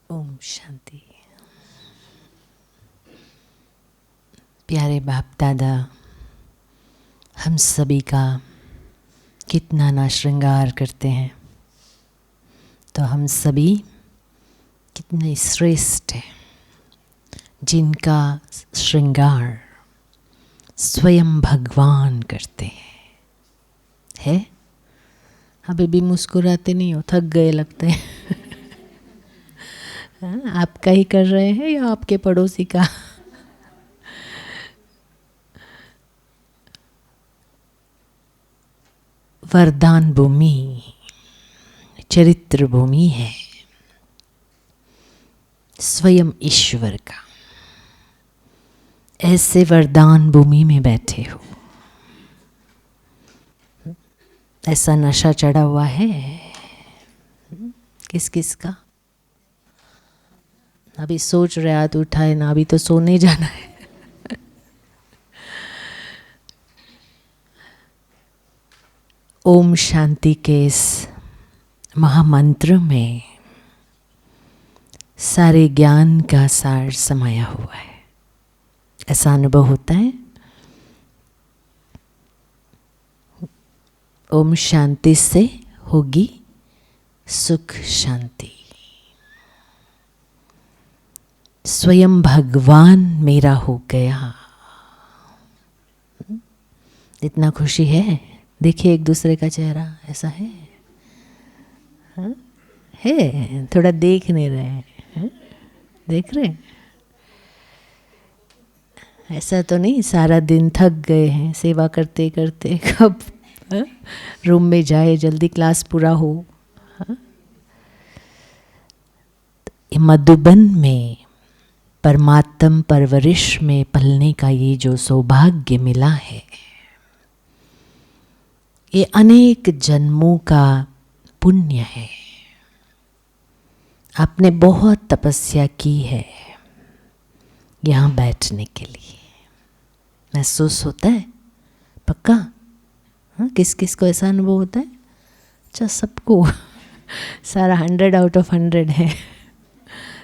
ओम शांति। प्यारे बाप दादा, हम सभी का कितना ना श्रृंगार करते हैं, तो हम सभी कितने श्रेष्ठ हैं जिनका श्रृंगार स्वयं भगवान करते हैं। है? अभी भी मुस्कुराते नहीं हो, थक गए लगते हैं। आपका ही कर रहे हैं या आपके पड़ोसी का? वरदान भूमि, चरित्र भूमि है स्वयं ईश्वर का। ऐसे वरदान भूमि में बैठे हो, ऐसा नशा चढ़ा हुआ है किस किस का? अभी सोच रहे हाथ उठाए ना, अभी तो सोने जाना है। ओम शांति के इस महामंत्र में सारे ज्ञान का सार समाया हुआ है। ऐसा अनुभव होता है। ओम शांति से होगी सुख शांति। स्वयं भगवान मेरा हो गया। इतना खुशी है। देखिए एक दूसरे का चेहरा, ऐसा है? हाँ? है, थोड़ा देख नहीं रहे हैं? देख रहे हैं? ऐसा तो नहीं सारा दिन थक गए हैं सेवा करते करते, कब रूम में जाए, जल्दी क्लास पूरा हो। हाँ? मधुबन में परमात्म परवरिश में पलने का ये जो सौभाग्य मिला है, ये अनेक जन्मों का पुण्य है। आपने बहुत तपस्या की है यहाँ बैठने के लिए। महसूस होता है? पक्का? हाँ, किस किस को ऐसा अनुभव होता है? अच्छा, सबको। सारा 100 आउट ऑफ 100 है।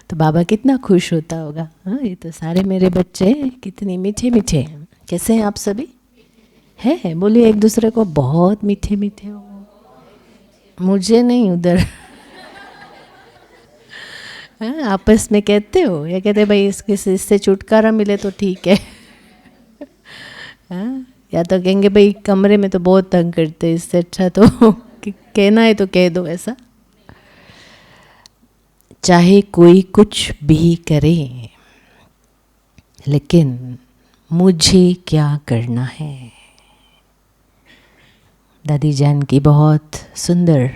तो बाबा कितना खुश होता होगा। हाँ, ये तो सारे मेरे बच्चे कितने मीठे मीठे हैं। कैसे हैं आप सभी? है? बोलिए एक दूसरे को, बहुत मीठे मीठे हो। मुझे नहीं, उधर। हाँ, आपस में कहते हो या कहते भाई इससे छुटकारा मिले तो ठीक है। हाँ, या तो कहेंगे भाई कमरे में तो बहुत तंग करते, इससे अच्छा तो कहना है तो कह दो। ऐसा चाहे कोई कुछ भी करे, लेकिन मुझे क्या करना है। दादी जान की बहुत सुंदर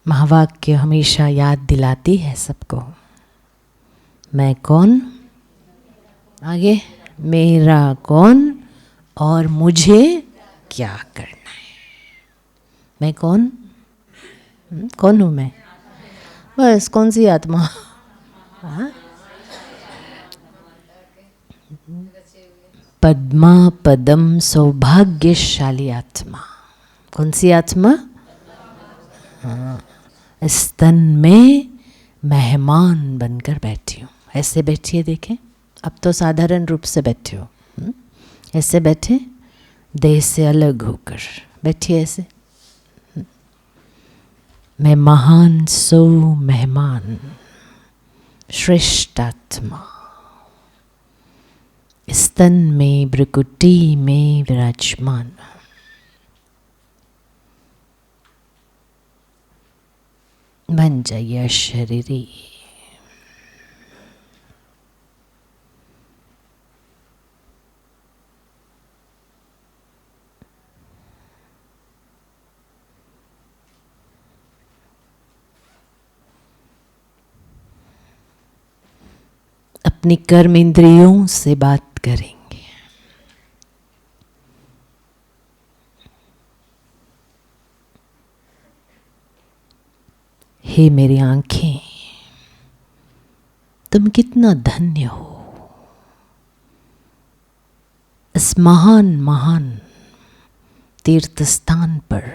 महावाक्य हमेशा याद दिलाती है सबको। मैं कौन, आगे मेरा कौन और मुझे क्या करना है। मैं कौन? कौन हूँ मैं? बस कौन सी आत्मा? हाँ? पद्मा पदम सौभाग्यशाली आत्मा। कौन सी आत्मा? हाँ, स्तन में मेहमान बनकर बैठी हूँ। ऐसे बैठिए, देखें। अब तो साधारण रूप से बैठे हो। ऐसे बैठे, देह से अलग होकर बैठिए ऐसे। मैं महान सो मेहमान, श्रेष्ठ आत्मा, स्तन में भ्रुकुटी में विराजमान। बन जाइए शरीरी। अपनी कर्म इंद्रियों से बात करेंगे। हे मेरी आंखें, तुम कितना धन्य हो। इस महान महान तीर्थ स्थान पर,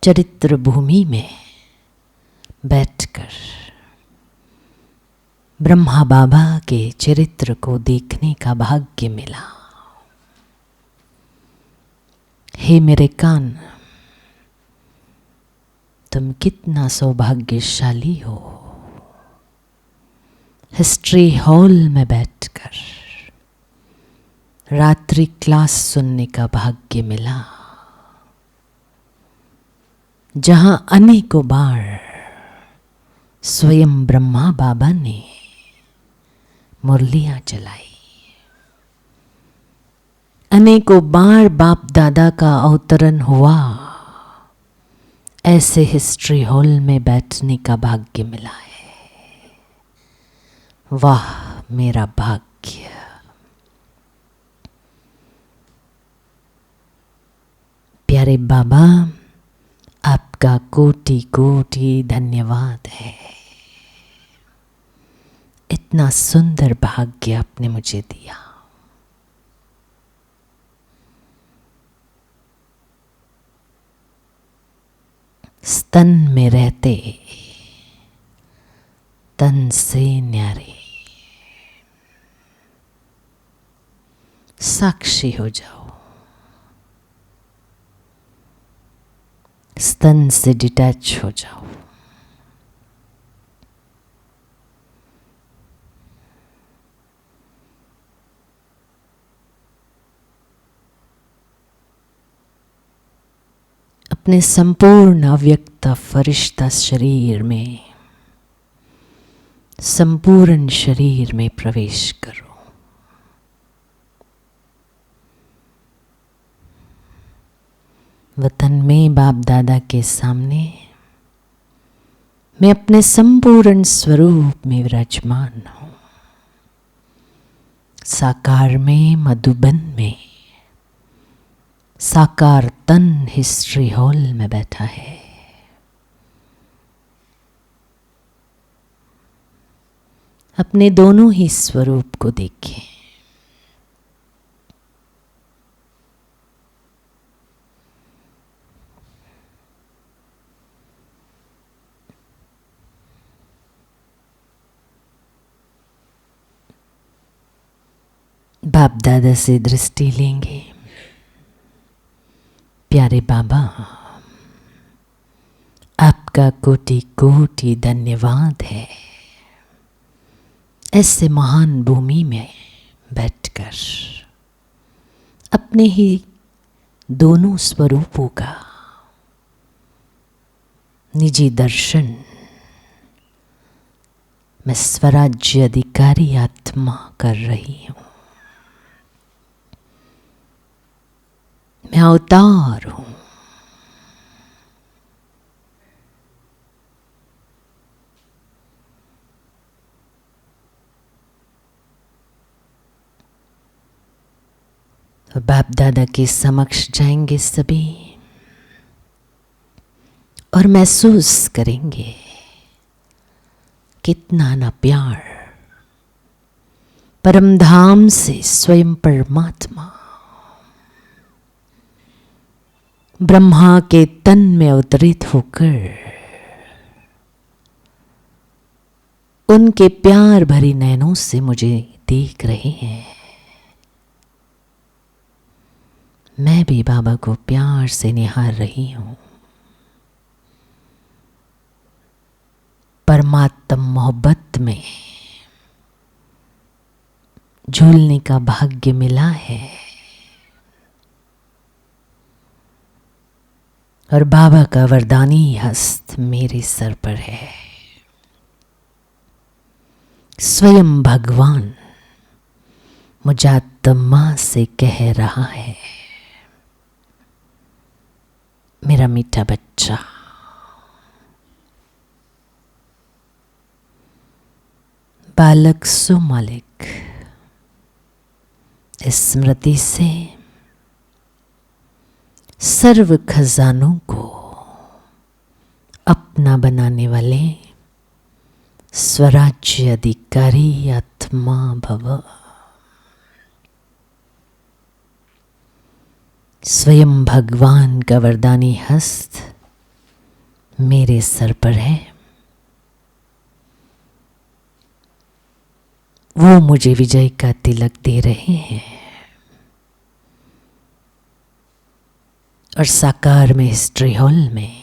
चरित्र भूमि में बैठकर ब्रह्मा बाबा के चरित्र को देखने का भाग्य मिला। हे मेरे कान, तुम कितना सौभाग्यशाली हो। हिस्ट्री हॉल में बैठकर रात्रि क्लास सुनने का भाग्य मिला, जहां अनेकों बार स्वयं ब्रह्मा बाबा ने मुरलियां चलाई। अनेकों बार बाप दादा का अवतरण हुआ। ऐसे हिस्ट्री हॉल में बैठने का भाग्य मिला है। वाह मेरा भाग्य। प्यारे बाबा, आपका कोटि कोटि धन्यवाद है। इतना सुंदर भाग्य आपने मुझे दिया। स्तन में रहते तन से न्यारे, साक्षी हो जाओ। स्तन से डिटैच हो जाओ। अपने संपूर्ण अव्यक्त फरिश्ता शरीर में, संपूर्ण शरीर में प्रवेश करो। वतन में बाप दादा के सामने मैं अपने संपूर्ण स्वरूप में विराजमान हूँ। साकार में, मधुबन में, साकार तन हिस्ट्री हॉल में बैठा है। अपने दोनों ही स्वरूप को देखें। बाप दादा से दृष्टि लेंगे। प्यारे बाबा, आपका कोटि कोटि धन्यवाद है। ऐसे महान भूमि में बैठकर अपने ही दोनों स्वरूपों का निजी दर्शन मैं स्वराज्य अधिकारी आत्मा कर रही हूँ। मैं अवतार हूँ। बाप दादा के समक्ष जाएंगे सभी और महसूस करेंगे कितना ना प्यार परम धाम से स्वयं परमात्मा ब्रह्मा के तन में अवतरित होकर उनके प्यार भरी नैनों से मुझे देख रहे हैं। मैं भी बाबा को प्यार से निहार रही हूँ। परमात्म मोहब्बत में झूलने का भाग्य मिला है और बाबा का वरदानी हस्त मेरे सर पर है। स्वयं भगवान मुझात्मा से कह रहा है, मेरा मीठा बच्चा, बालक सो मालिक, इस स्मृति से सर्व खजानों को अपना बनाने वाले स्वराज्य अधिकारी आत्मा भव। स्वयं भगवान का वरदानी हस्त मेरे सर पर है। वो मुझे विजय का तिलक दे रहे हैं और साकार में हिस्ट्री हॉल में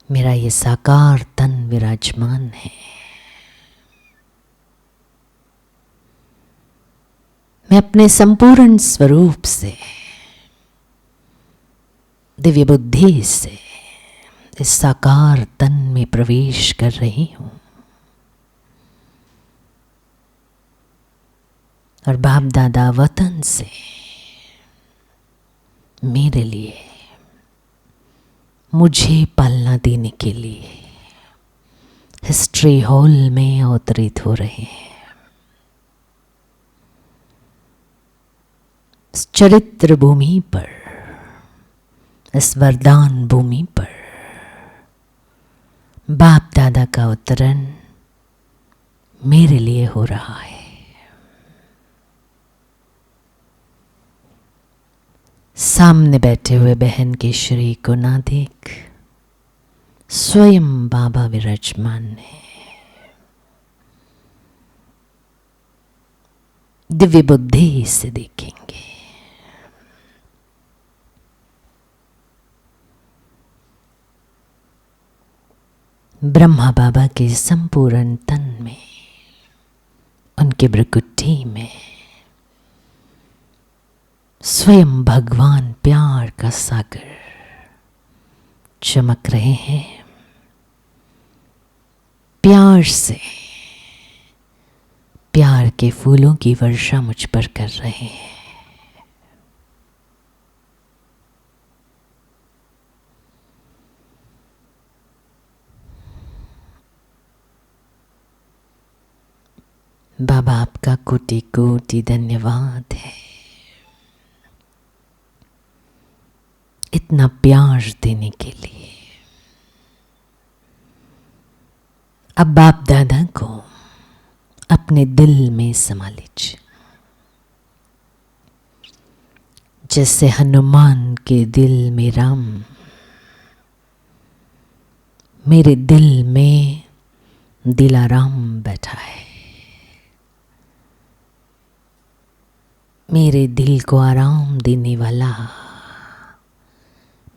मेरा ये साकार तन विराजमान है। मैं अपने संपूर्ण स्वरूप से, दिव्य बुद्धि से इस साकार तन में प्रवेश कर रही हूं और बाप दादा वतन से मेरे लिए, मुझे पालना देने के लिए हिस्ट्री हॉल में अवतरित हो रहे हैं। इस चरित्र भूमि पर, इस वरदान भूमि पर बाप दादा का अवतरण मेरे लिए हो रहा है। सामने बैठे हुए बहन के शरीर को ना देख, स्वयं बाबा विराजमान है। दिव्य बुद्धि से देखेंगे। ब्रह्मा बाबा के संपूर्ण तन में, उनके भ्रुकुटी में स्वयं भगवान प्यार का सागर चमक रहे हैं। प्यार से प्यार के फूलों की वर्षा मुझ पर कर रहे हैं। बाबा आपका कोटि कोटि धन्यवाद है, इतना प्यार देने के लिए। अब बाप दादा को अपने दिल में समा लीजिए, जैसे हनुमान के दिल में राम, मेरे दिल में दिलाराम बैठा है। मेरे दिल को आराम देने वाला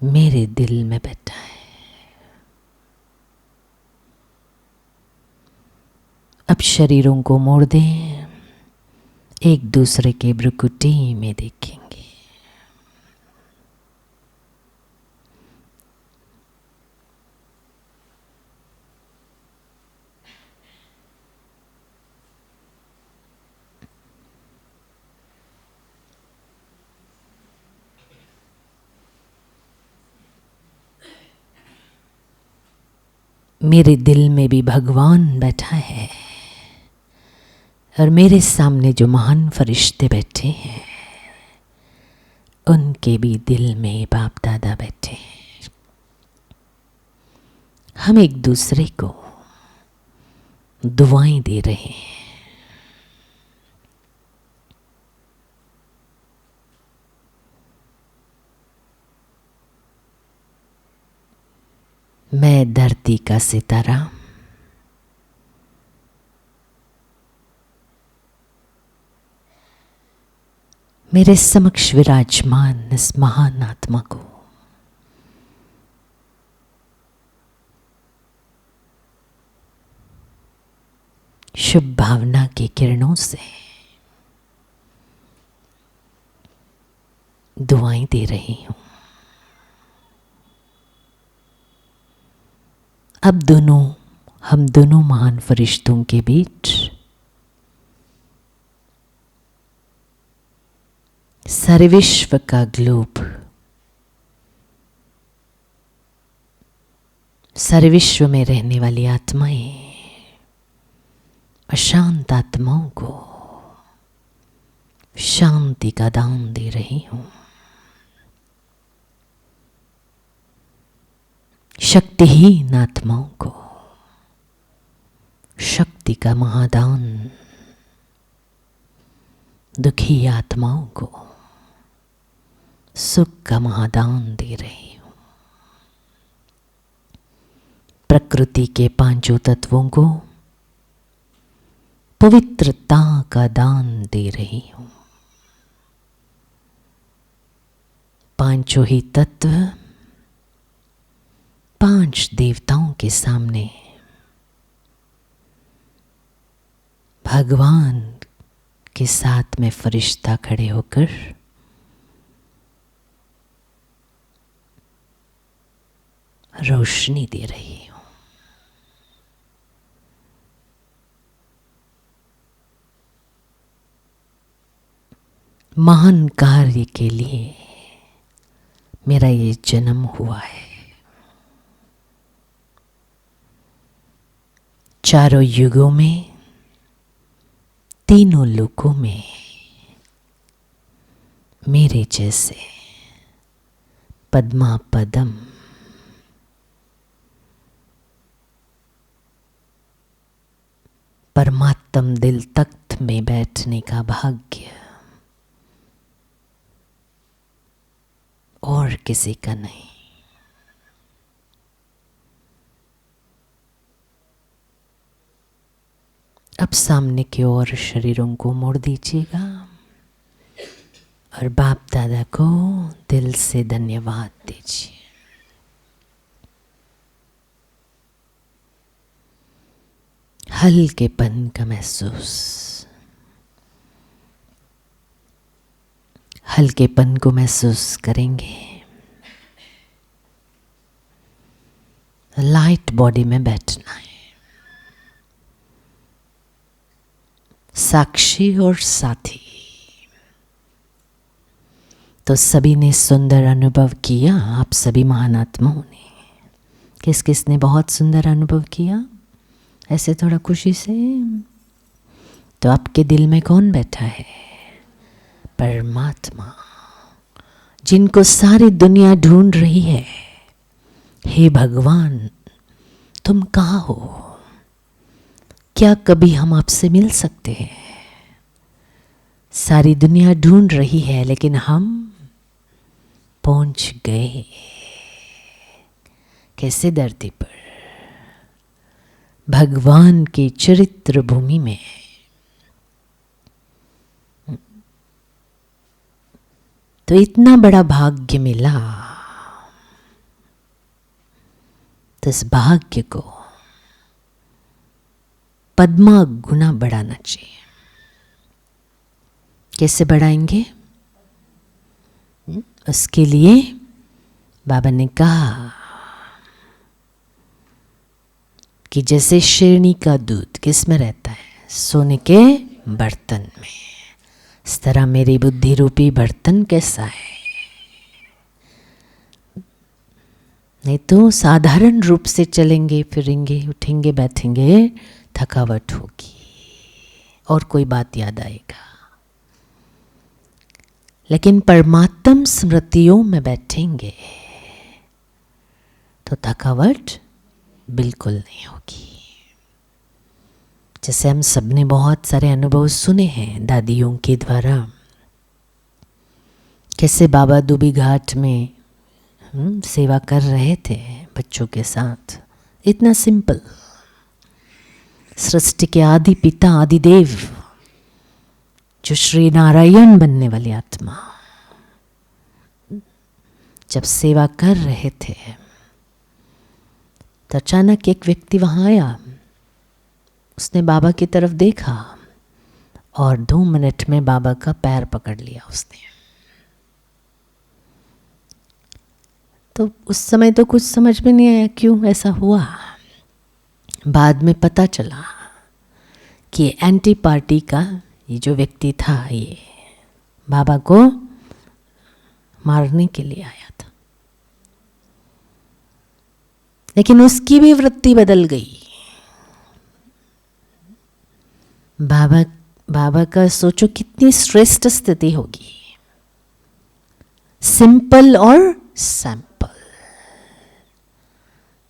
मेरे दिल में बैठा है। अब शरीरों को मोड़ दें, एक दूसरे के भ्रुकुटी में देखेंगे। मेरे दिल में भी भगवान बैठा है और मेरे सामने जो महान फरिश्ते बैठे हैं, उनके भी दिल में बाप दादा बैठे हैं। हम एक दूसरे को दुआएं दे रहे हैं। मैं धरती का सितारा, मेरे समक्ष विराजमान इस महान आत्मा को शुभ भावना की किरणों से दुआएं दे रही हूं। अब हम दोनों महान फरिश्तों के बीच सारे विश्व का ग्लोब, सारे विश्व में रहने वाली आत्माएं, अशांत आत्माओं को शांति का दान दे रही हूं। शक्तिहीन आत्माओं को शक्ति का महादान, दुखी आत्माओं को सुख का महादान दे रही हूं। प्रकृति के पांचों तत्वों को पवित्रता का दान दे रही हूँ। पांचों ही तत्व पांच देवताओं के सामने भगवान के साथ में फरिश्ता खड़े होकर रोशनी दे रही हूँ। महान कार्य के लिए मेरा ये जन्म हुआ है। चारों युगों में, तीनों लोकों में मेरे जैसे पद्मा पदम परमात्म दिल तख्त में बैठने का भाग्य और किसी का नहीं। अब सामने की ओर शरीरों को मोड़ दीजिएगा और बाप दादा को दिल से धन्यवाद दीजिए। हल्केपन का महसूस, हल्केपन को महसूस करेंगे। लाइट बॉडी में बैठना है। साक्षी और साथी, तो सभी ने सुंदर अनुभव किया। आप सभी महान आत्माओं ने, किस किस ने बहुत सुंदर अनुभव किया? ऐसे थोड़ा खुशी से। तो आपके दिल में कौन बैठा है? परमात्मा, जिनको सारी दुनिया ढूंढ रही है। हे भगवान, तुम कहाँ हो? क्या कभी हम आपसे मिल सकते हैं? सारी दुनिया ढूंढ रही है, लेकिन हम पहुंच गए। कैसे धरती पर भगवान की चरित्र भूमि में। तो इतना बड़ा भाग्य मिला, तो इस भाग्य को पद्मा गुना बढ़ाना चाहिए। कैसे बढ़ाएंगे? उसके लिए बाबा ने कहा कि जैसे शेरनी का दूध किस में रहता है? सोने के बर्तन में। इस तरह मेरी बुद्धि रूपी बर्तन कैसा है? नहीं तो साधारण रूप से चलेंगे फिरेंगे, उठेंगे बैठेंगे, थकावट होगी और कोई बात याद आएगा। लेकिन परमात्म स्मृतियों में बैठेंगे तो थकावट बिल्कुल नहीं होगी। जैसे हम सबने बहुत सारे अनुभव सुने हैं दादियों के द्वारा, कैसे बाबा दुबी घाट में सेवा कर रहे थे बच्चों के साथ। इतना सिंपल। सृष्टि के आदि पिता आदि देव, जो श्री नारायण बनने वाली आत्मा, जब सेवा कर रहे थे तो अचानक एक व्यक्ति वहां आया। उसने बाबा की तरफ देखा और 2 मिनट में बाबा का पैर पकड़ लिया उसने। तो उस समय तो कुछ समझ में नहीं आया क्यों ऐसा हुआ। बाद में पता चला कि एंटी पार्टी का ये जो व्यक्ति था, ये बाबा को मारने के लिए आया था। लेकिन उसकी भी वृत्ति बदल गई। बाबा का सोचो कितनी श्रेष्ठ स्थिति होगी। सिंपल और सैंपल।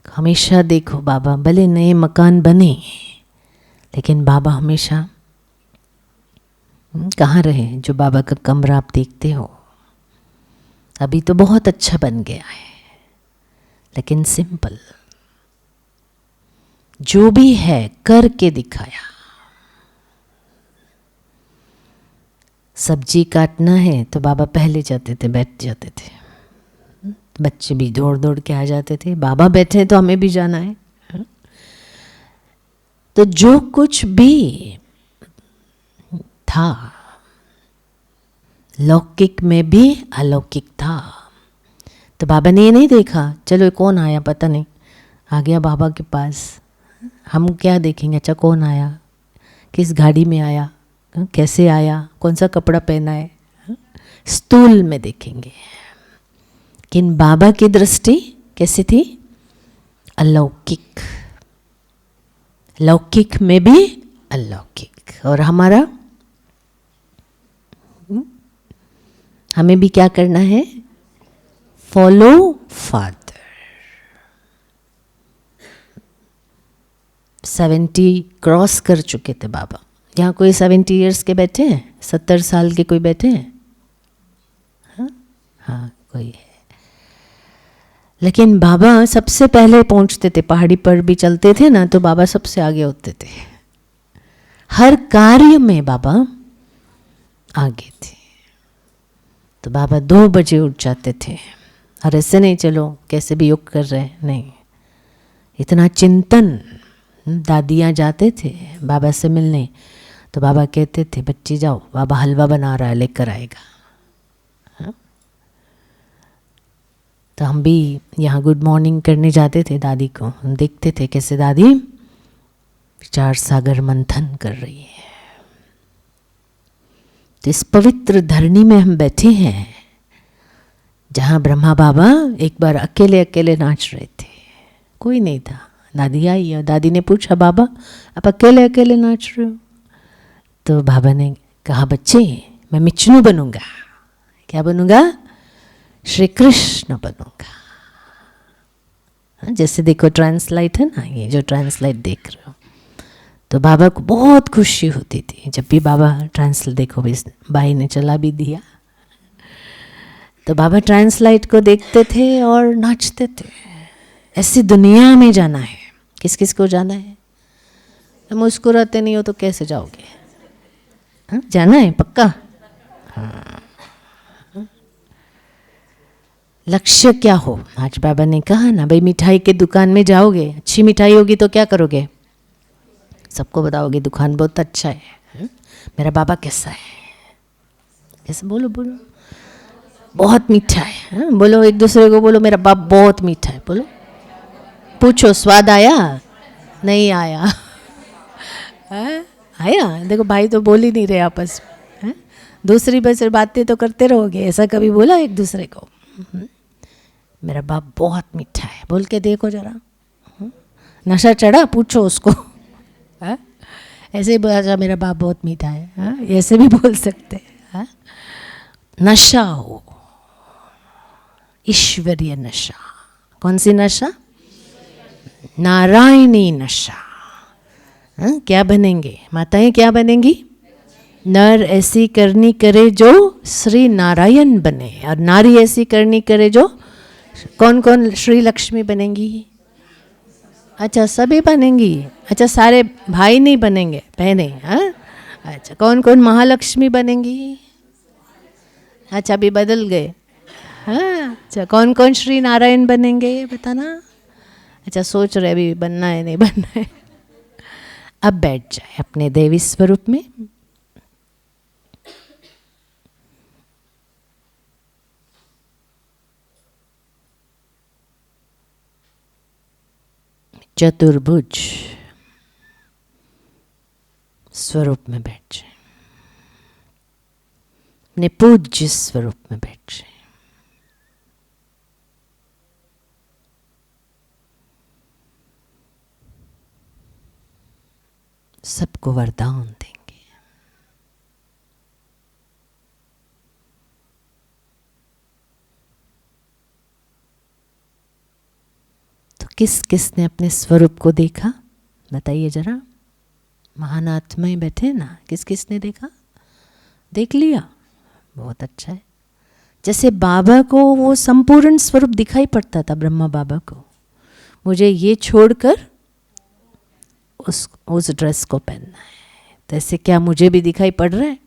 हमेशा देखो बाबा, भले नए मकान बने लेकिन बाबा हमेशा कहाँ रहे? जो बाबा का कमरा आप देखते हो अभी तो बहुत अच्छा बन गया है, लेकिन सिंपल। जो भी है करके दिखाया। सब्जी काटना है तो बाबा पहले जाते थे, बैठ जाते थे। बच्चे भी दौड़ दौड़ के आ जाते थे, बाबा बैठे तो हमें भी जाना है। तो जो कुछ भी था लौकिक में भी अलौकिक था। तो बाबा ने ये नहीं देखा चलो ये कौन आया पता नहीं, आ गया बाबा के पास, हम क्या देखेंगे, अच्छा कौन आया, किस गाड़ी में आया, कैसे आया, कौन सा कपड़ा पहना है, स्थूल में देखेंगे। लेकिन बाबा की दृष्टि कैसी थी, अलौकिक, लौकिक में भी अलौकिक। और हमारा हमें भी क्या करना है, फॉलो फादर। 70 क्रॉस कर चुके थे बाबा। यहाँ कोई 70 इयर्स के बैठे हैं, 70 साल के कोई बैठे हैं? हाँ कोई है। लेकिन बाबा सबसे पहले पहुँचते थे, पहाड़ी पर भी चलते थे ना तो बाबा सबसे आगे होते थे। हर कार्य में बाबा आगे थे। तो बाबा 2 बजे उठ जाते थे, और ऐसे नहीं चलो कैसे भी योग कर रहे हैं, नहीं, इतना चिंतन। दादियाँ जाते थे बाबा से मिलने तो बाबा कहते थे बच्ची जाओ, बाबा हलवा बना रहा है लेकर आएगा। हाँ? तो हम भी यहाँ गुड मॉर्निंग करने जाते थे दादी को, हम देखते थे कैसे दादी विचार सागर मंथन कर रही है। तो इस पवित्र धरनी में हम बैठे हैं जहाँ ब्रह्मा बाबा एक बार अकेले अकेले नाच रहे थे, कोई नहीं था। दादी आई और दादी ने पूछा बाबा आप अकेले अकेले नाच रहे हो? तो बाबा ने कहा बच्चे मैं मिचनू बनूंगा। क्या बनूंगा? श्री कृष्ण बनूंगा। जैसे देखो ट्रांसलाइट है ना, ये जो ट्रांसलाइट देख रहे हो, तो बाबा को बहुत खुशी होती थी जब भी बाबा ट्रांसलेट, देखो भी भाई ने चला भी दिया, तो बाबा ट्रांसलाइट को देखते थे और नाचते थे। ऐसी दुनिया में जाना है। किस किस को जाना है? मुस्कुराते नहीं हो तो कैसे जाओगे? हाँ? जाना है पक्का? हाँ। लक्ष्य क्या हो? आज बाबा ने कहा ना भाई, मिठाई के दुकान में जाओगे, अच्छी मिठाई होगी तो क्या करोगे? सबको बताओगे दुकान बहुत अच्छा है। मेरा बाबा कैसा है? कैसे बोलो बोलो, बहुत मीठा है। बोलो एक दूसरे को, बोलो मेरा बाप बहुत मीठा है। बोलो, पूछो स्वाद आया? नहीं आया। आया? देखो भाई तो बोल ही नहीं रहे आपस में, दूसरी बस बातें तो करते रहोगे। ऐसा कभी बोला एक दूसरे को मेरा बाप बहुत मीठा है? बोल के देखो जरा। नशा चढ़ा? पूछो उसको। ऐसे ही बोला मेरा बाप बहुत मीठा है, ऐसे भी बोल सकते हैं। नशा हो, ईश्वरीय नशा। कौन सी नशा? नारायणी नशा। क्या बनेंगे माताएं? क्या बनेंगी? नर ऐसी करनी करे जो श्री नारायण बने, और नारी ऐसी करनी करे जो, कौन कौन श्री लक्ष्मी बनेंगी? अच्छा सभी बनेंगी। अच्छा सारे भाई नहीं बनेंगे, बहनें? हाँ अच्छा, कौन कौन महालक्ष्मी बनेंगी? अच्छा अभी बदल गए। हाँ अच्छा, कौन कौन श्री नारायण बनेंगे ये बताना। अच्छा सोच रहे अभी बनना है नहीं बनना है। अब बैठ जाए अपने देवी स्वरूप में। चतुर्भुज स्वरूप में बैठ जाए, अपने पूज्य स्वरूप में बैठ जाए। सबको वरदान देंगे। तो किस किस ने अपने स्वरूप को देखा बताइए जरा। महान आत्माएं बैठे ना, किस किस ने देखा? देख लिया, बहुत अच्छा है। जैसे बाबा को वो संपूर्ण स्वरूप दिखाई पड़ता था, ब्रह्मा बाबा को, मुझे ये छोड़कर उस ड्रेस को पहनना है। तो ऐसे क्या मुझे भी दिखाई पड़ रहा है?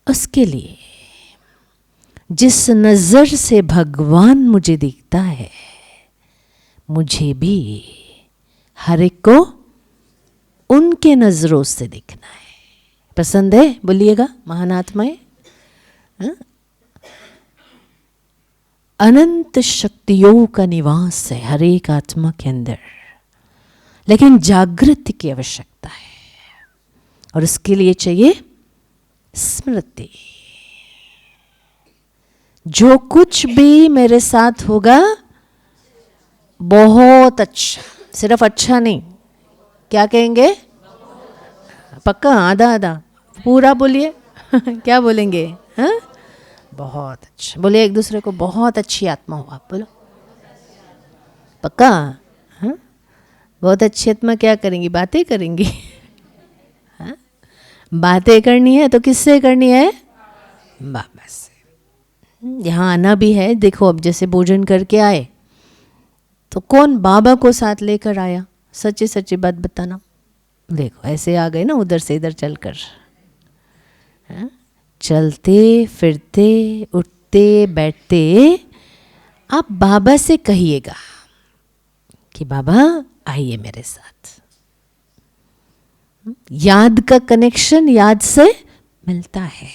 उसके लिए जिस नज़र से भगवान मुझे दिखता है, मुझे भी हर एक को उनके नज़रों से दिखना है। पसंद है? बोलिएगा महान आत्माएं। अनंत शक्तियों का निवास है हर एक आत्मा के अंदर, लेकिन जागृति की आवश्यकता है और उसके लिए चाहिए स्मृति। जो कुछ भी मेरे साथ होगा बहुत अच्छा, सिर्फ अच्छा नहीं, क्या कहेंगे? पक्का? आधा आधा? पूरा बोलिए। क्या बोलेंगे? हाँ, बहुत अच्छा। बोलिए एक दूसरे को, बहुत अच्छी आत्मा हो आप। बोलो पक्का? हाँ, बहुत अच्छी आत्मा क्या करेंगी? बातें करेंगी। हाँ? बातें करनी है तो किससे करनी है? बाबा से। यहाँ आना भी है। देखो अब जैसे भोजन करके आए तो कौन बाबा को साथ लेकर आया? सच्ची सच्ची बात बताना। देखो ऐसे आ गए ना उधर से इधर चलकर। हाँ? चलते फिरते उठते बैठते आप बाबा से कहिएगा कि बाबा आइए मेरे साथ। याद का कनेक्शन याद से मिलता है।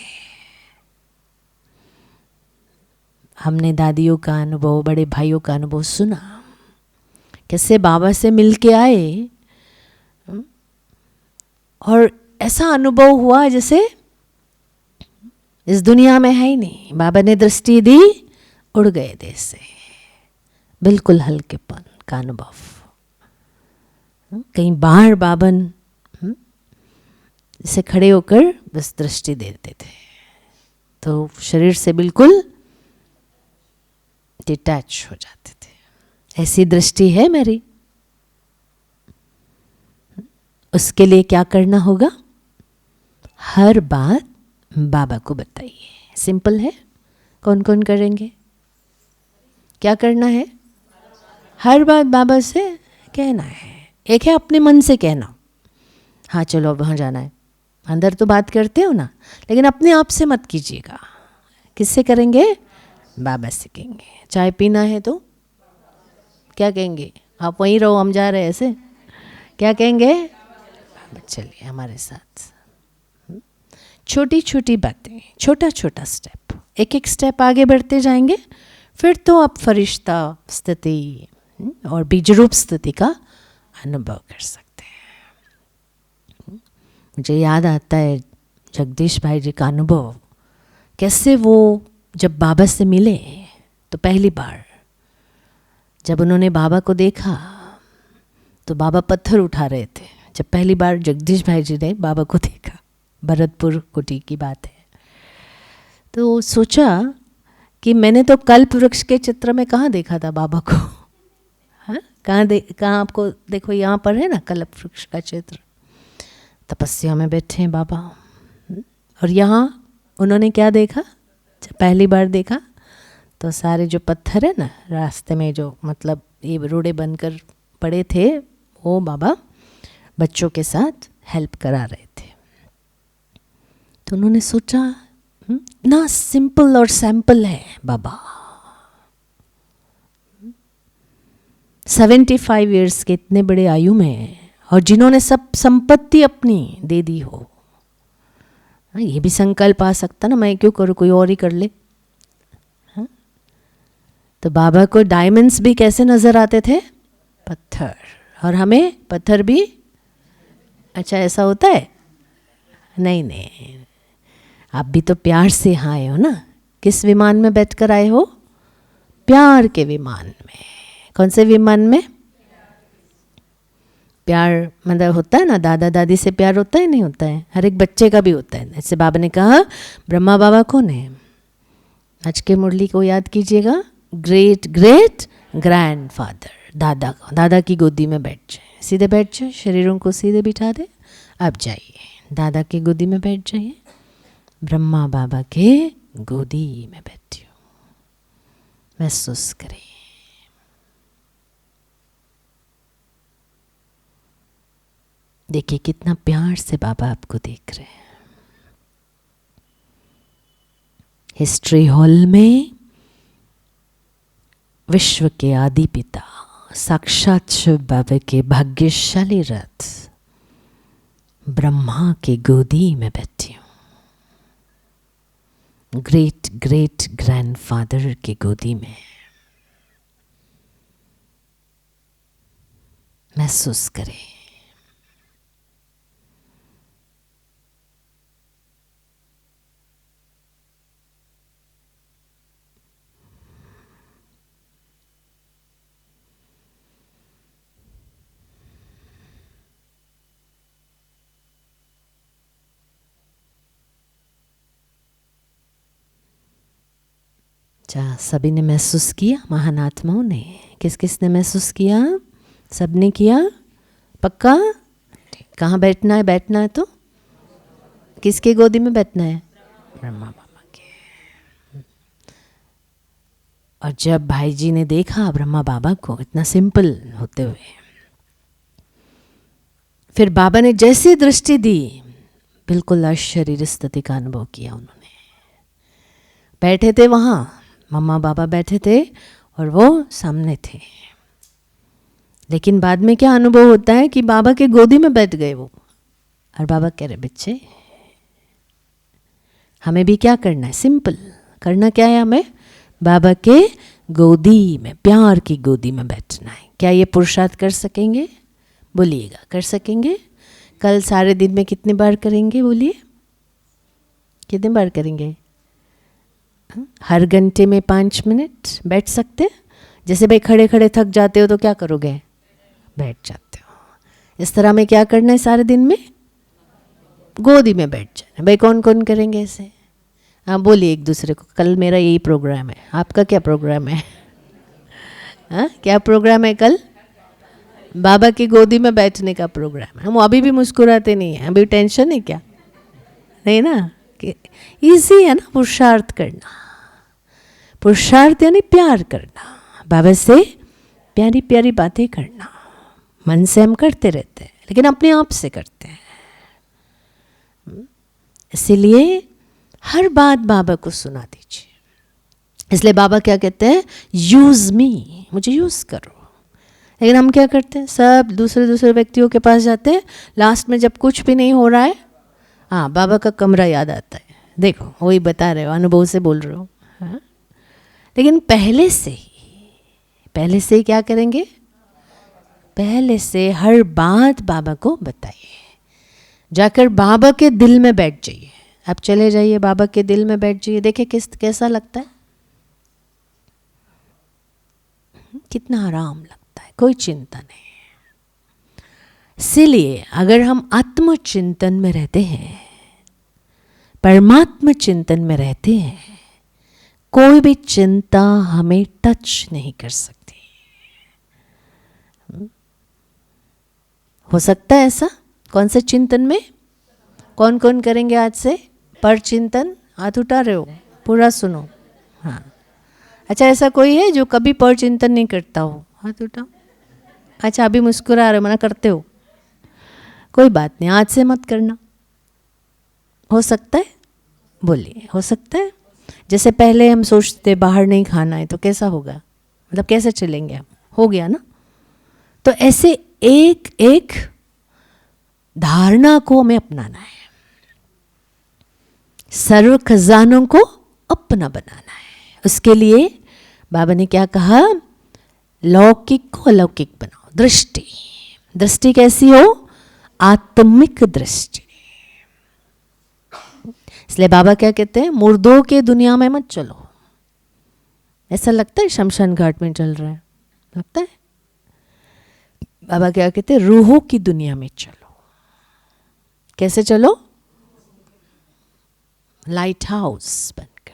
हमने दादियों का अनुभव, बड़े भाइयों का अनुभव सुना, कैसे बाबा से मिल के आए और ऐसा अनुभव हुआ जैसे इस दुनिया में है ही नहीं। बाबा ने दृष्टि दी, उड़ गए देश से। बिल्कुल हल्केपन का अनुभव। कहीं बाहर बाबन से खड़े होकर बस दृष्टि देते थे तो शरीर से बिल्कुल डिटैच हो जाते थे। ऐसी दृष्टि है मेरी। उसके लिए क्या करना होगा? हर बात बाबा को बताइए। सिंपल है। कौन कौन करेंगे? क्या करना है? हर बात बाबा से कहना है। एक है अपने मन से कहना, हाँ चलो अब वहाँ जाना है, अंदर तो बात करते हो ना, लेकिन अपने आप से मत कीजिएगा। किससे करेंगे? बाबा से कहेंगे। चाय पीना है तो क्या कहेंगे? आप वहीं रहो, हम जा रहे हैं, ऐसे क्या कहेंगे? बाबा चलिए हमारे साथ। छोटी छोटी बातें, छोटा छोटा स्टेप, एक एक स्टेप आगे बढ़ते जाएंगे, फिर तो आप फरिश्ता स्थिति और बीजरूप स्थिति का अनुभव कर सकते हैं। मुझे याद आता है जगदीश भाई जी का अनुभव, कैसे वो जब बाबा से मिले तो पहली बार जब उन्होंने बाबा को देखा तो बाबा पत्थर उठा रहे थे। जब पहली बार जगदीश भाई जी ने बाबा को देखा, भरतपुर कुटी की बात है, तो सोचा कि मैंने तो कल्प वृक्ष के चित्र में कहाँ देखा था बाबा को। हाँ, कहाँ आपको देखो, यहाँ पर है ना कल्प वृक्ष का चित्र, तपस्या में बैठे हैं बाबा। और यहाँ उन्होंने क्या देखा? जब पहली बार देखा तो सारे जो पत्थर है ना रास्ते में, जो मतलब ये रोड़े बनकर पड़े थे, वो बाबा बच्चों के साथ हेल्प करा रहे थे। तो उन्होंने सोचा ना सिंपल और सैंपल है बाबा। 75 इयर्स के इतने बड़े आयु में, और जिन्होंने सब संपत्ति अपनी दे दी हो, ये भी संकल्प आ सकता ना, मैं क्यों करूँ, कोई और ही कर ले। हाँ? तो बाबा को डायमंड्स भी कैसे नजर आते थे? पत्थर। और हमें पत्थर भी, अच्छा ऐसा होता है? नहीं नहीं, आप भी तो प्यार से यहाँ आए हो ना। किस विमान में बैठकर आए हो? प्यार के विमान में। कौन से विमान में? प्यार मतलब होता है ना, दादा दादी से प्यार होता है, नहीं होता है? हर एक बच्चे का भी होता है। ऐसे बाबा ने कहा ब्रह्मा बाबा कौन है? आज के मुरली को याद कीजिएगा, ग्रेट ग्रेट ग्रैंड फादर, दादा। दादा की गोदी में बैठ जाए, सीधे बैठ जाए, शरीरों को सीधे बिठा दे। अब जाइए दादा की गोदी में बैठ जाइए। ब्रह्मा बाबा के गोदी में बैठी हूँ, महसूस करें। देखिए कितना प्यार से बाबा आपको देख रहे हैं। हिस्ट्री हॉल में विश्व के आदि पिता साक्षात शिव बाबा के भाग्यशाली रथ ब्रह्मा की गोदी में बैठी हूँ। ग्रेट ग्रेट ग्रैंडफादर की गोदी में। महसूस करें। अच्छा, सभी ने महसूस किया? महान आत्माओं ने, किस किस ने महसूस किया? सबने किया? पक्का? कहाँ बैठना है? बैठना है तो किसके गोदी में बैठना है? ब्रह्मा बाबा के। और जब भाई जी ने देखा ब्रह्मा बाबा को इतना सिंपल होते हुए, फिर बाबा ने जैसी दृष्टि दी, बिल्कुल अशरीरी स्थिति का अनुभव किया उन्होंने। बैठे थे वहाँ, मम्मा बाबा बैठे थे और वो सामने थे। लेकिन बाद में क्या अनुभव होता है कि बाबा के गोदी में बैठ गए वो, और बाबा कह रहे बच्चे हमें भी क्या करना है? सिंपल करना क्या है? हमें बाबा के गोदी में, प्यार की गोदी में बैठना है। क्या ये पुरुषार्थ कर सकेंगे? बोलिएगा, कर सकेंगे? कल सारे दिन में कितनी बार करेंगे? बोलिए, कितनी बार करेंगे? हर घंटे में 5 मिनट बैठ सकते? जैसे भाई खड़े खड़े थक जाते हो तो क्या करोगे? बैठ जाते हो। इस तरह में क्या करना है? सारे दिन में गोदी में बैठ जाना। भाई कौन कौन करेंगे ऐसे? हाँ बोलिए एक दूसरे को, कल मेरा यही प्रोग्राम है। आपका क्या प्रोग्राम है? हाँ क्या प्रोग्राम है कल? बाबा की गोदी में बैठने का प्रोग्राम है। हम अभी भी मुस्कुराते नहीं हैं, अभी टेंशन है क्या? नहीं ना, इजी है ना पुरुषार्थ करना। पुरुषार्थ यानी प्यार करना, बाबा से प्यारी प्यारी बातें करना। मन से हम करते रहते हैं लेकिन अपने आप से करते हैं। इसीलिए हर बात बाबा को सुना दीजिए। इसलिए बाबा क्या कहते हैं? यूज मी, मुझे यूज करो। लेकिन हम क्या करते हैं? सब दूसरे व्यक्तियों के पास जाते हैं, लास्ट में जब कुछ भी नहीं हो रहा है, हाँ बाबा का कमरा याद आता है। देखो वही बता रहे हो, अनुभव से बोल रहे हो। हाँ? लेकिन पहले से ही क्या करेंगे? पहले से हर बात बाबा को बताइए। जाकर बाबा के दिल में बैठ जाइए। आप चले जाइए बाबा के दिल में बैठ जाइए, देखिए कैसा लगता है, कितना आराम लगता है, कोई चिंता नहीं। इसीलिए अगर हम आत्मचिंतन में रहते हैं, परमात्मा चिंतन में रहते हैं, कोई भी चिंता हमें टच नहीं कर सकती। हो सकता है ऐसा? कौन से चिंतन में? कौन कौन करेंगे आज से पर चिंतन? हाथ उठा रहे हो? पूरा सुनो। हाँ अच्छा, ऐसा कोई है जो कभी पर चिंतन नहीं करता हो? हाथ उठाओ। अच्छा अभी मुस्कुरा रहे, मना करते हो? कोई बात नहीं, आज से मत करना। हो सकता है? बोलिए, हो सकता है? जैसे पहले हम सोचते बाहर नहीं खाना है तो कैसा होगा, मतलब कैसे चलेंगे हम? हो गया ना? तो ऐसे एक एक धारणा को हमें अपनाना है, सर्व खजानों को अपना बनाना है। उसके लिए बाबा ने क्या कहा? लौकिक को अलौकिक बनाओ। दृष्टि, दृष्टि कैसी हो? आत्मिक दृष्टि। इसलिए बाबा क्या कहते हैं? मुर्दों के दुनिया में मत चलो। ऐसा लगता है शमशान घाट में चल रहा है, लगता है? बाबा क्या कहते हैं? रूहों की दुनिया में चलो। कैसे चलो? लाइट हाउस बनकर,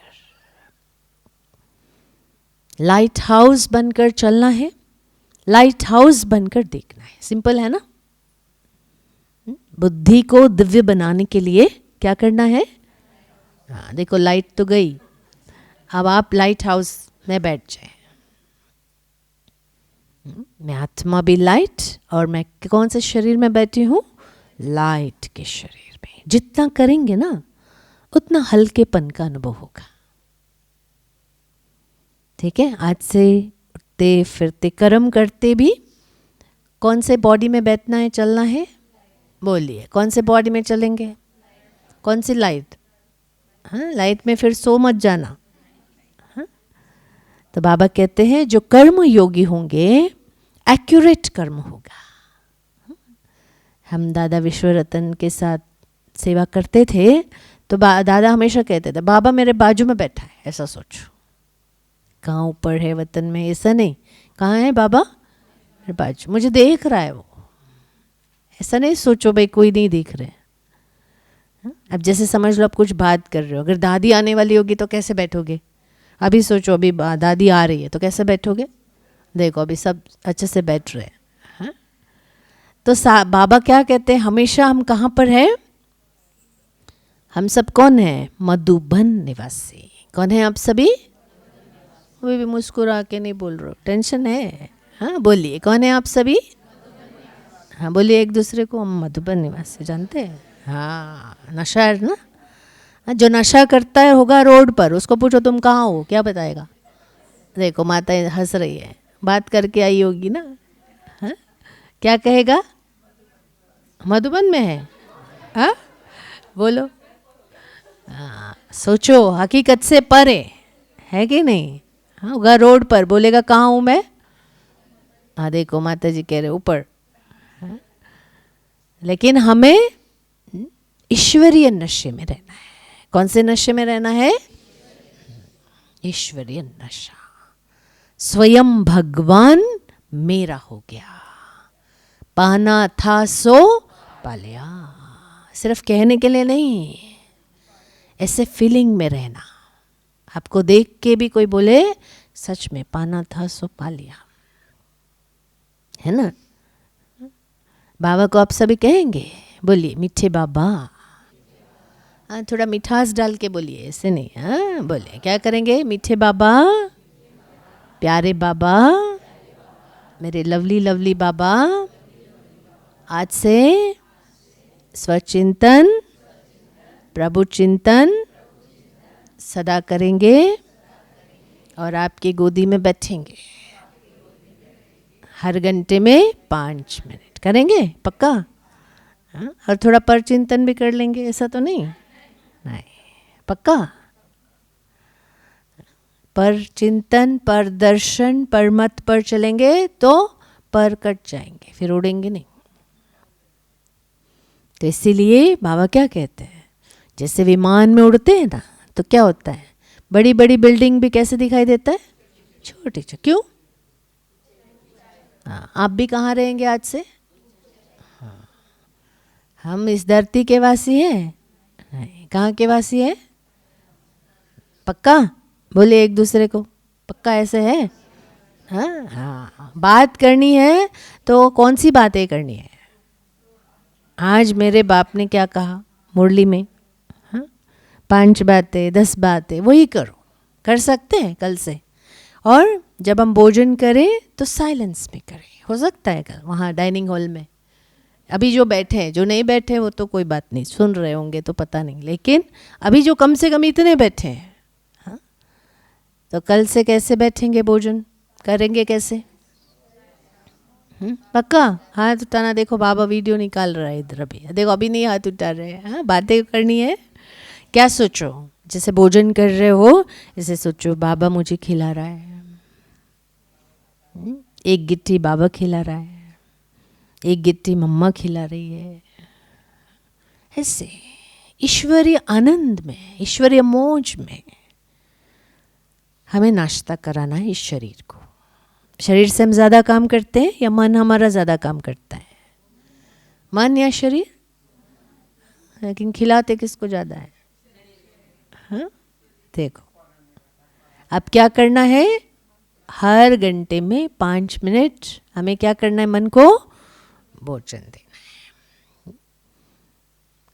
लाइट हाउस बनकर चलना है, लाइट हाउस बनकर देखना है। सिंपल है ना? बुद्धि को दिव्य बनाने के लिए क्या करना है? हाँ देखो लाइट तो गई, अब आप लाइट हाउस में बैठ जाए। मैं आत्मा भी लाइट, और मैं कौन से शरीर में बैठी हूँ? लाइट के शरीर में। जितना करेंगे ना उतना हल्केपन का अनुभव होगा। ठीक है, आज से उठते फिरते कर्म करते भी कौन से बॉडी में बैठना है, चलना है? बोलिए, कौन से बॉडी में चलेंगे? कौन सी लाइट? हाँ, लाइट में फिर सो मत जाना। हाँ? तो बाबा कहते हैं जो कर्म योगी होंगे एक्यूरेट कर्म होगा। हम दादा विश्वरतन के साथ सेवा करते थे तो दादा हमेशा कहते थे बाबा मेरे बाजू में बैठा है, ऐसा सोचो। कहाँ ऊपर है वतन में, ऐसा नहीं, कहाँ है बाबा? मेरे बाजू, मुझे देख रहा है वो। ऐसा नहीं सोचो भाई कोई नहीं देख रहे। अब जैसे समझ लो आप कुछ बात कर रहे हो, अगर दादी आने वाली होगी तो कैसे बैठोगे? अभी सोचो अभी दादी आ रही है तो कैसे बैठोगे? देखो अभी सब अच्छे से बैठ रहे हैं। हाँ? तो बाबा क्या कहते हैं, हमेशा हम कहाँ पर है? हम सब कौन है? मधुबन निवासी। कौन है आप सभी? वो भी मुस्कुरा के नहीं बोल रहे हो, टेंशन है। हाँ बोलिए, कौन है आप सभी? हाँ बोलिए एक दूसरे को, हम मधुबन निवासी। जानते हैं? हाँ, नशा है ना। जो नशा करता है होगा रोड पर, उसको पूछो तुम कहाँ हो, क्या बताएगा? देखो माता हंस रही है, बात करके आई होगी ना। हाँ? क्या कहेगा? मधुबन में है। हाँ बोलो। हाँ सोचो, हकीकत से परे है कि नहीं? हाँ होगा रोड पर, बोलेगा कहाँ हूँ मैं? हाँ देखो माता जी कह रहे ऊपर। हाँ? लेकिन हमें ईश्वरीय नशे में रहना है। कौन से नशे में रहना है? ईश्वरीय नशा। स्वयं भगवान मेरा हो गया, पाना था सो पालिया। सिर्फ कहने के लिए नहीं, ऐसे फीलिंग में रहना। आपको देख के भी कोई बोले सच में पाना था सो पा लिया, है ना? बाबा को आप सभी कहेंगे, बोलिए मीठे बाबा। हाँ थोड़ा मिठास डाल के बोलिए, ऐसे नहीं। हाँ बोलिए, क्या करेंगे? मीठे बाबा, प्यारे बाबा, मेरे लवली लवली बाबा, आज से स्वचिंतन प्रभु चिंतन सदा करेंगे और आपकी गोदी में बैठेंगे। हर घंटे में 5 मिनट करेंगे, पक्का? हाँ? और थोड़ा पर चिंतन भी कर लेंगे, ऐसा तो नहीं? नहीं, पक्का? पर चिंतन, पर दर्शन, पर मत पर चलेंगे तो पर कट जाएंगे, फिर उड़ेंगे नहीं। तो इसीलिए बाबा क्या कहते हैं, जैसे विमान में उड़ते हैं ना, तो क्या होता है, बड़ी बड़ी बिल्डिंग भी कैसे दिखाई देता है? छोटी छोटी। क्यों? हाँ, आप भी कहाँ रहेंगे आज से? हाँ, हम इस धरती के वासी हैं? नहीं। कहाँ के वासी हैं? पक्का? बोले एक दूसरे को, पक्का ऐसे है? हाँ हाँ, बात करनी है तो कौन सी बातें करनी है? आज मेरे बाप ने क्या कहा मुरली में, हाँ? 5 बातें 10 बातें वही करो, कर सकते हैं कल से। और जब हम भोजन करें तो साइलेंस में करें, हो सकता है कल वहाँ डाइनिंग हॉल में। अभी जो बैठे हैं, जो नहीं बैठे वो तो कोई बात नहीं, सुन रहे होंगे तो पता नहीं, लेकिन अभी जो कम से कम इतने बैठे हैं, हाँ? तो कल से कैसे बैठेंगे, भोजन करेंगे कैसे? पक्का? हाथ उठाना। देखो बाबा वीडियो निकाल रहा है इधर, अभी देखो, अभी नहीं हाथ उठा रहे हैं। हाँ बातें करनी है। क्या सोचो, जैसे भोजन कर रहे हो ऐसे सोचो बाबा मुझे खिला रहा है, एक गिट्टी बाबा खिला रहा है, एक गिट्टी मम्मा खिला रही है। ऐसे ईश्वरीय आनंद में, ईश्वरीय मौज में हमें नाश्ता कराना है इस शरीर को। शरीर से हम ज़्यादा काम करते हैं या मन हमारा ज़्यादा काम करता है? मन या शरीर? लेकिन खिलाते किसको ज़्यादा है? हाँ देखो, अब क्या करना है, हर घंटे में 5 मिनट हमें क्या करना है, मन को भोजन देना है।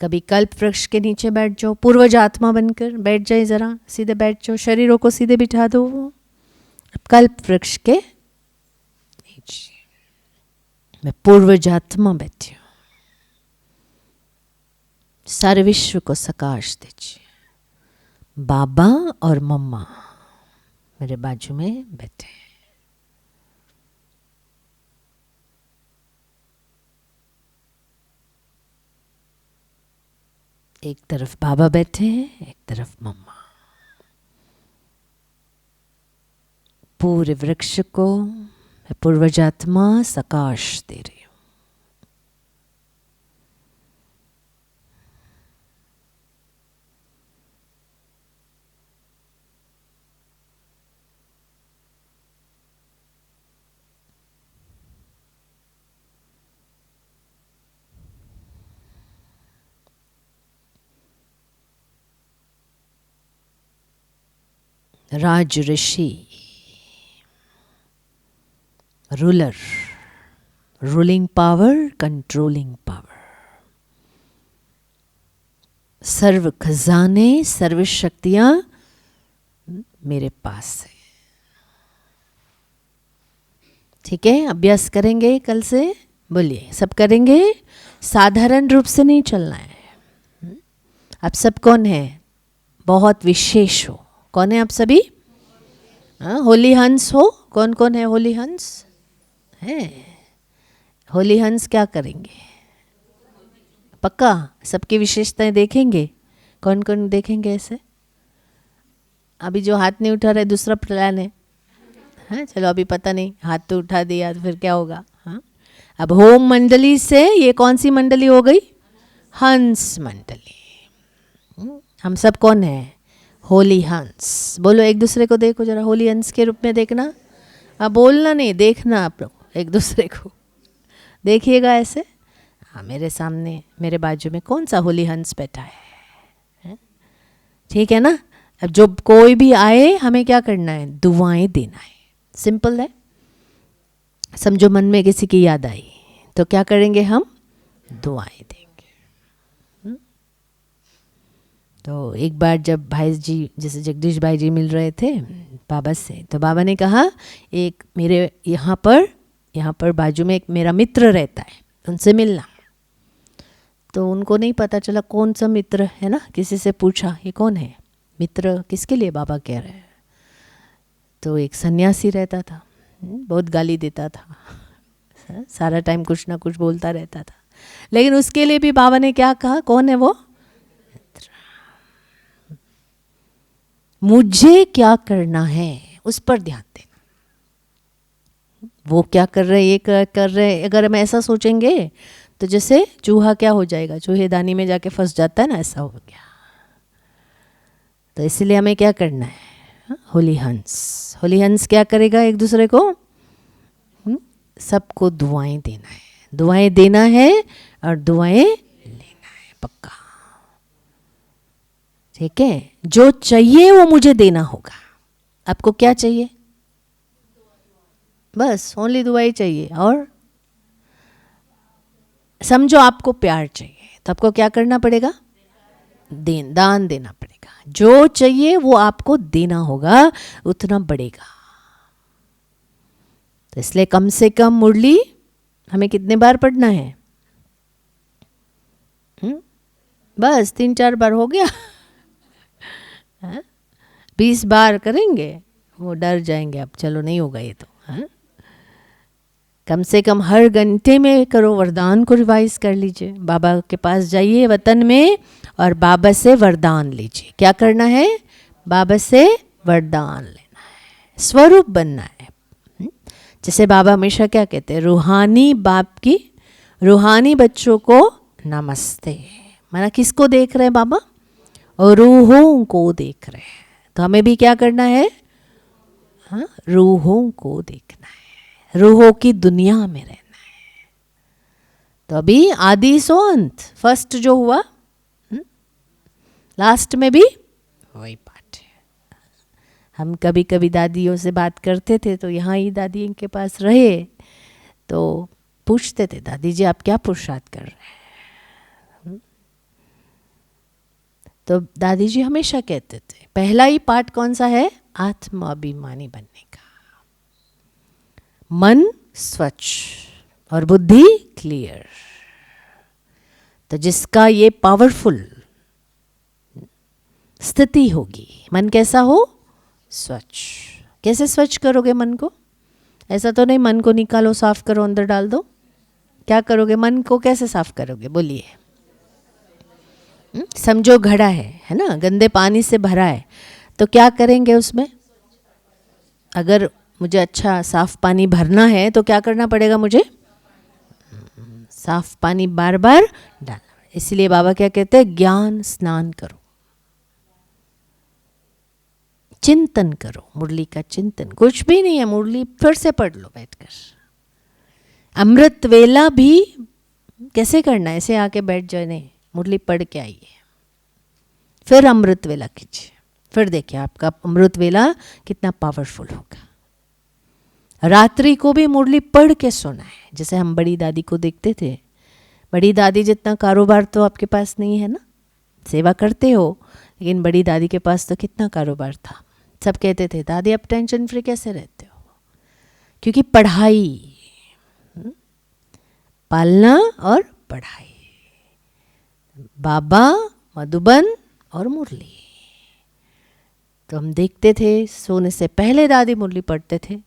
कभी कल्प वृक्ष के नीचे बैठ जाओ, पूर्वज आत्मा बनकर बैठ जाए, ज़रा सीधे बैठ जाओ, शरीरों को सीधे बिठा दो। अब कल्प वृक्ष के नीचे मैं पूर्वज आत्मा बैठी हूँ, सारे विश्व को सकाश दीजिए। बाबा और मम्मा मेरे बाजू में बैठे हैं। एक तरफ बाबा बैठे हैं, एक तरफ मम्मा। पूरे वृक्ष को मैं पूर्वजात्मा सकाश दे रही हूँ। राज ऋषि, ruler, ruling power, controlling power, सर्व खजाने, सर्व शक्तियां मेरे पास है। ठीक है, अभ्यास करेंगे कल से। बोलिए, सब करेंगे। साधारण रूप से नहीं चलना है। आप सब कौन है? बहुत विशेष हो। कौन है आप सभी? होली हंस हो। कौन कौन है होली हंस? है होली हंस क्या करेंगे? पक्का सबकी विशेषताएं देखेंगे। कौन कौन देखेंगे ऐसे? अभी जो हाथ नहीं उठा रहे दूसरा प्लान है। हाँ चलो, अभी पता नहीं, हाथ तो उठा दिया तो फिर क्या होगा। हाँ, अब होम मंडली से ये कौन सी मंडली हो गई? हंस मंडली। हम सब कौन है? होली हंस। बोलो एक दूसरे को देखो जरा, होली हंस के रूप में देखना। अब बोलना नहीं, देखना। आप लोग एक दूसरे को देखिएगा ऐसे। हाँ, मेरे सामने मेरे बाजू में कौन सा होली हंस बैठा है? ठीक है ना। अब जो कोई भी आए हमें क्या करना है? दुआएं देना है। सिंपल है। समझो मन में किसी की याद आई तो क्या करेंगे? हम दुआएं देंगे। तो एक बार जब भाई जी, जैसे जगदीश भाई जी मिल रहे थे बाबा से, तो बाबा ने कहा एक मेरे यहाँ पर बाजू में एक मेरा मित्र रहता है, उनसे मिलना। तो उनको नहीं पता चला कौन सा मित्र है ना, किसी से पूछा ये कौन है मित्र, किसके लिए बाबा कह रहे हैं। तो एक सन्यासी रहता था, बहुत गाली देता था, सारा टाइम कुछ ना कुछ बोलता रहता था। लेकिन उसके लिए भी बाबा ने क्या कहा? कौन है वो? मुझे क्या करना है उस पर ध्यान देना। वो क्या कर रहे, ये कर रहे, अगर हम ऐसा सोचेंगे तो जैसे चूहा क्या हो जाएगा, चूहेदानी में जाके फंस जाता है ना, ऐसा हो गया। तो इसलिए हमें क्या करना है? होली हंस। होली हंस क्या करेगा? एक दूसरे को, सबको दुआएं देना है। दुआएं देना है और दुआएं लेना है। पक्का? ठीक है। जो चाहिए वो मुझे देना होगा। आपको क्या चाहिए? बस ओनली दुआएं चाहिए। और समझो आपको प्यार चाहिए तो आपको क्या करना पड़ेगा? दान देना पड़ेगा। जो चाहिए वो आपको देना होगा, उतना बढ़ेगा। तो इसलिए कम से कम मुरली हमें कितने बार पढ़ना है? बस 3-4 बार हो गया। 20 बार करेंगे वो डर जाएंगे। अब चलो नहीं होगा ये तो। कम से कम हर घंटे में करो। वरदान को रिवाइज कर लीजिए। बाबा के पास जाइए वतन में और बाबा से वरदान लीजिए। क्या करना है? बाबा से वरदान लेना है, स्वरूप बनना है। जैसे बाबा हमेशा क्या कहते हैं? रूहानी बाप की रूहानी बच्चों को नमस्ते। माना किसको देख रहे हैं बाबा? और रूहों को देख रहे हैं। तो हमें भी क्या करना है? हाँ, रूहों को देखना है, रूहों की दुनिया में रहना है। तो अभी आदि सो अंत, फर्स्ट जो हुआ, लास्ट में भी वही पाठ है। हम कभी कभी दादियों से बात करते थे तो यहाँ ही दादी के पास रहे तो पूछते थे, दादी जी आप क्या पुरुषार्थ कर रहे हैं? तो दादी जी हमेशा कहते थे पहला ही पाठ कौन सा है? आत्माभिमानी बनने का। मन स्वच्छ और बुद्धि क्लियर। तो जिसका ये पावरफुल स्थिति होगी, मन कैसा हो? स्वच्छ। कैसे स्वच्छ करोगे मन को? ऐसा तो नहीं मन को निकालो, साफ करो, अंदर डाल दो। क्या करोगे? मन को कैसे साफ करोगे? बोलिए। समझो घड़ा है ना, गंदे पानी से भरा है, तो क्या करेंगे उसमें? अगर मुझे अच्छा साफ पानी भरना है तो क्या करना पड़ेगा मुझे? साफ पानी बार बार डालना। इसलिए बाबा क्या कहते हैं? ज्ञान स्नान करो, चिंतन करो, मुरली का चिंतन। कुछ भी नहीं है, मुरली फिर से पढ़ लो बैठकर। अमृत वेला भी कैसे करना है? ऐसे आके बैठ जाए नहीं, मुरली पढ़ के आइए, फिर अमृत वेला कीजिए, फिर देखिए आपका अमृत वेला कितना पावरफुल होगा। रात्रि को भी मुरली पढ़ के सोना है। जैसे हम बड़ी दादी को देखते थे, बड़ी दादी जितना कारोबार तो आपके पास नहीं है ना, सेवा करते हो, लेकिन बड़ी दादी के पास तो कितना कारोबार था। सब कहते थे दादी आप टेंशन फ्री कैसे रहते हो? क्योंकि पढ़ाई, पालना और पढ़ाई, बाबा, मधुबन और मुरली। तो हम देखते थे सोने से पहले दादी मुरली पढ़ते थे,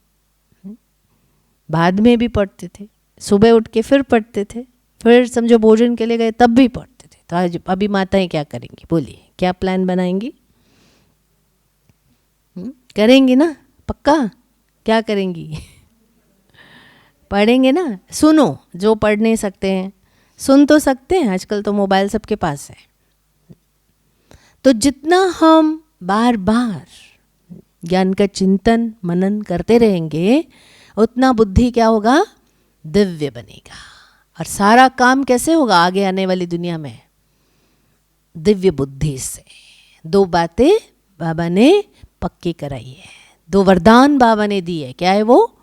बाद में भी पढ़ते थे, सुबह उठ के फिर पढ़ते थे, फिर समझो भोजन के लिए गए तब भी पढ़ते थे। तो आज अभी माताएं क्या करेंगी? बोलिए, क्या प्लान बनाएंगी? करेंगी ना? पक्का? क्या करेंगी? पढ़ेंगे ना? सुनो, जो पढ़ नहीं सकते हैं सुन तो सकते हैं, आजकल तो मोबाइल सबके पास है। तो जितना हम बार बार ज्ञान का चिंतन मनन करते रहेंगे, उतना बुद्धि क्या होगा? दिव्य बनेगा। और सारा काम कैसे होगा आगे आने वाली दुनिया में? दिव्य बुद्धि से। दो बातें बाबा ने पक्की कराई है, दो वरदान बाबा ने दी है। क्या है वो?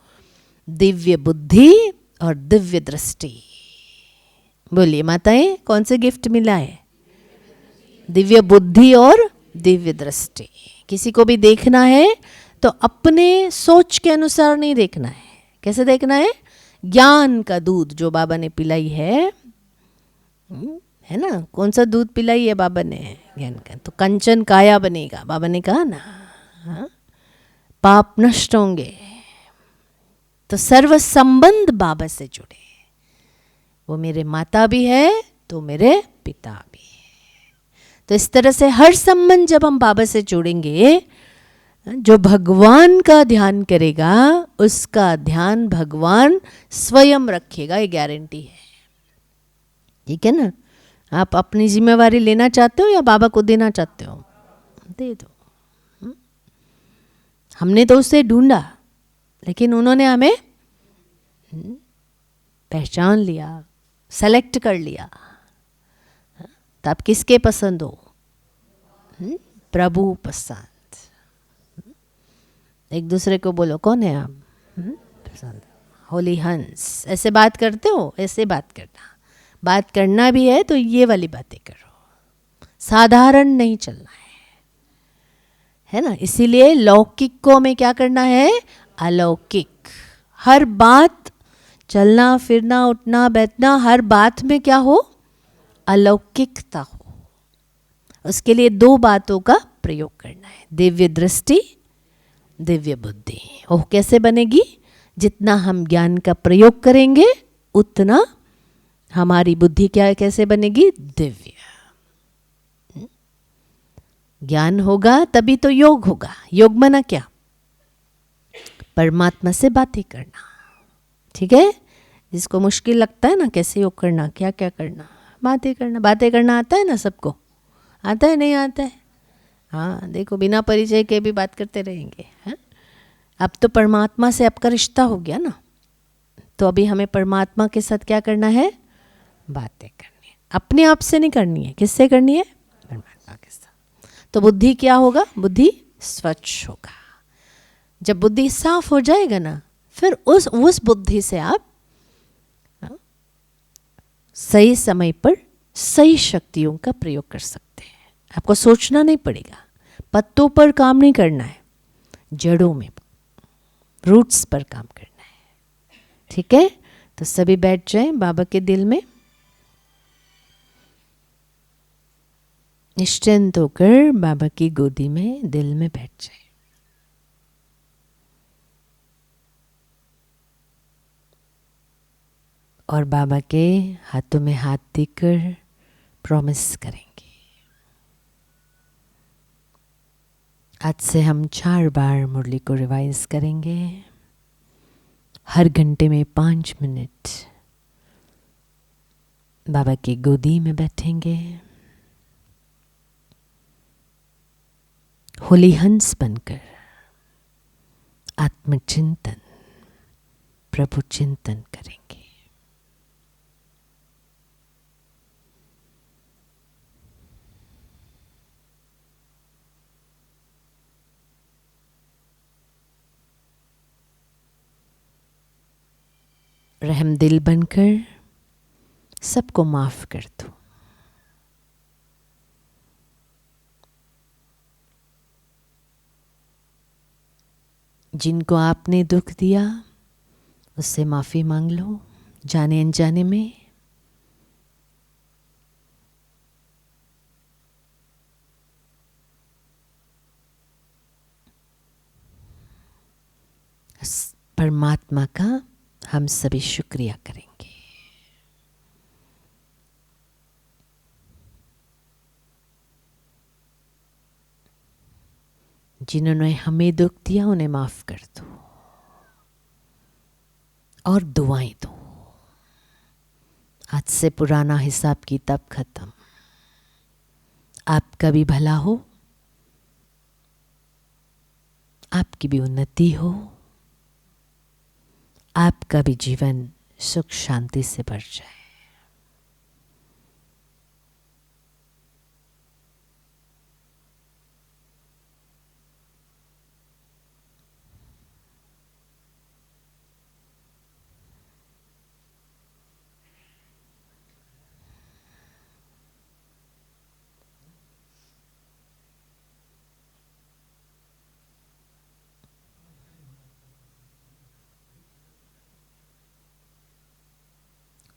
दिव्य बुद्धि और दिव्य दृष्टि। बोलिए माताएं, कौन से गिफ्ट मिला है? दिव्य बुद्धि और दिव्य दृष्टि। किसी को भी देखना है तो अपने सोच के अनुसार नहीं देखना है। कैसे देखना है? ज्ञान का दूध जो बाबा ने पिलाई है ना, कौन सा दूध पिलाई है बाबा ने? ज्ञान का। तो कंचन काया बनेगा, बाबा ने कहा ना। हाँ? पाप नष्ट होंगे। तो सर्व संबंध बाबा से जुड़े। वो मेरे माता भी है तो मेरे पिता भी है। तो इस तरह से हर संबंध जब हम बाबा से जोड़ेंगे, जो भगवान का ध्यान करेगा उसका ध्यान भगवान स्वयं रखेगा, ये गारंटी है। ठीक है ना? आप अपनी जिम्मेवारी लेना चाहते हो या बाबा को देना चाहते हो? दे दो। हमने तो उसे ढूंढा, लेकिन उन्होंने हमें पहचान लिया, सेलेक्ट कर लिया। तो आप किसके पसंद हो? प्रभु पसंद। एक दूसरे को बोलो, कौन है आप? पसंद। होली हंस। ऐसे बात करते हो? ऐसे बात करना। बात करना भी है तो ये वाली बातें करो, साधारण नहीं चलना है ना? इसीलिए लौकिक में क्या करना है? अलौकिक। हर बात, चलना फिरना उठना बैठना, हर बात में क्या हो? अलौकिकता हो। उसके लिए दो बातों का प्रयोग करना है, दिव्य दृष्टि, दिव्य बुद्धि। ओह, कैसे बनेगी? जितना हम ज्ञान का प्रयोग करेंगे उतना हमारी बुद्धि क्या कैसे बनेगी? दिव्य। ज्ञान होगा तभी तो योग होगा। योग माना क्या? परमात्मा से बातें करना। ठीक है? जिसको मुश्किल लगता है ना कैसे योग करना, क्या क्या करना, बातें करना। बातें करना आता है ना सबको? आता है नहीं आता है? हाँ, देखो बिना परिचय के भी बात करते रहेंगे। हाँ? अब तो परमात्मा से आपका रिश्ता हो गया ना, तो अभी हमें परमात्मा के साथ क्या करना है? बातें करनी है। अपने आप से नहीं करनी है। किससे करनी है? परमात्मा के साथ। तो बुद्धि क्या होगा? बुद्धि स्वच्छ होगा। जब बुद्धि साफ हो जाएगा ना, फिर उस बुद्धि से आप सही समय पर सही शक्तियों का प्रयोग कर सकते हैं। आपको सोचना नहीं पड़ेगा, पत्तों पर काम नहीं करना है, जड़ों में, रूट्स पर काम करना है। ठीक है? तो सभी बैठ जाएं बाबा के दिल में। निश्चिंत होकर बाबा की गोदी में दिल में बैठ जाए। और बाबा के हाथों में हाथ देकर प्रॉमिस करेंगे। आज से हम 4 बार मुरली को रिवाइज करेंगे। हर घंटे में 5 मिनट बाबा की गोदी में बैठेंगे। होली हंस बनकर आत्मचिंतन, प्रभु चिंतन करेंगे। रहम दिल बनकर सबको माफ कर दो। जिनको आपने दुख दिया उससे माफी मांग लो, जाने अनजाने में। परमात्मा का हम सभी शुक्रिया करेंगे। जिन्होंने हमें दुख दिया उन्हें माफ कर दो और दुआएं दो। आज से पुराना हिसाब किताब खत्म। आपका भी भला हो, आपकी भी उन्नति हो, आपका भी जीवन सुख शांति से भर जाए।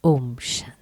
ओम शांति।